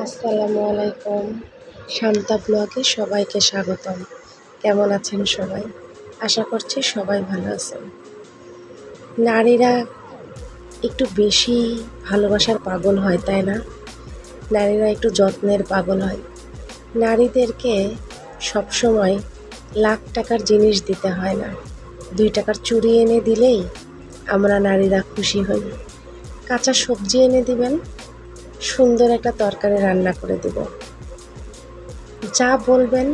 আসসালামু আলাইকুম। শান্তা ব্লগে সবাইকে স্বাগতম। কেমন আছেন সবাই? আশা করছি সবাই ভালো আছেন। নারীরা একটু বেশি ভালোবাসার পাগল হয়, তাই না? নারীরা একটু যত্নের পাগল হয়। নারীদেরকে সবসময় লাখ টাকার জিনিস দিতে হয় না, 2 টাকার চুড়ি এনে দিলেই আমরা নারীরা খুশি হই। কাঁচা সবজি এনে দিবেন, সুন্দর একটা তরকারি রান্না করে দেব। যা বলবেন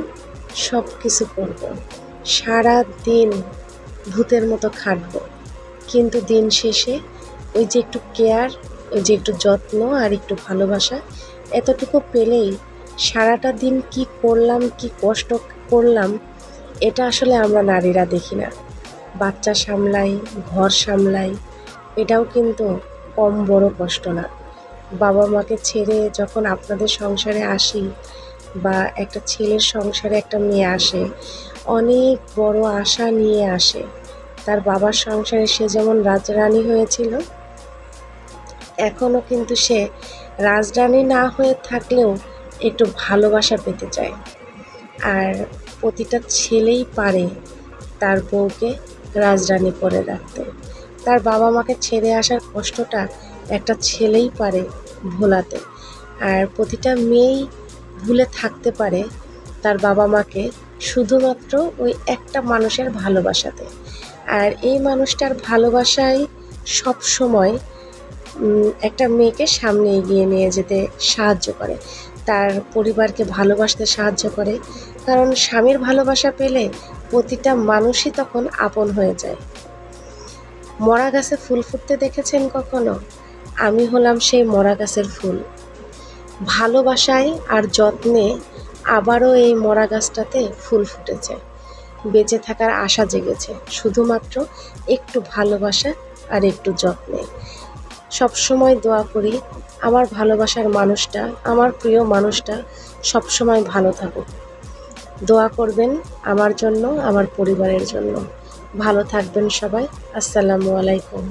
সব কিছু করব। সারা দিন ভূতের মতো খাটবো, কিন্তু দিন শেষে ওই যে একটু কেয়ার, ওই যে একটু যত্ন আর একটু ভালোবাসা, এতটুকু পেলেই সারাটা দিন কি করলাম, কি কষ্ট করলাম, এটা আসলে আমরা নারীরা দেখি না। বাচ্চা সামলাই, ঘর সামলাই, এটাও কিন্তু কম বড় কষ্ট না। বাবা মাকে ছেড়ে যখন আপনাদের সংসারে আসি, বা একটা ছেলের সংসারে একটা মেয়ে আসে, অনেক বড় আশা নিয়ে আসে। তার বাবার সংসারে সে যেমন রাজরানী হয়েছিল, এখনও কিন্তু সে রাজরানী না হয়ে থাকলেও একটু ভালোবাসা পেতে চায়। আর প্রতিটা ছেলেই পারে তার বউকে রাজরানী করে রাখতে। তার বাবা মাকে ছেড়ে আসার কষ্টটা একটা ছেলেই পারে ভোলাতে। আর প্রতিটা মেয়েই ভুলে থাকতে পারে তার বাবা মাকে শুধুমাত্র ওই একটা মানুষের ভালোবাসাতে। আর এই মানুষটার ভালোবাসাই সব সময় একটা মেয়েকে সামনে এগিয়ে নিয়ে যেতে সাহায্য করে, তার পরিবারকে ভালোবাসতে সাহায্য করে। কারণ স্বামীর ভালোবাসা পেলে প্রতিটা মানুষই তখন আপন হয়ে যায়। মরা গাছে ফুল ফুটতে দেখেছেন কখনো? আমি হলাম সেই মরা গাছের ফুল। ভালোবাসায় আর যত্নে আবারও এই মরা গাছটাতে ফুল ফুটেছে, বেঁচে থাকার আশা জেগেছে শুধুমাত্র একটু ভালোবাসা আর একটু যত্নে। সবসময় দোয়া করি আমার ভালোবাসার মানুষটা, আমার প্রিয় মানুষটা সবসময় ভালো থাকুক। দোয়া করবেন আমার জন্য, আমার পরিবারের জন্য। ভালো থাকবেন সবাই। আসসালামু আলাইকুম।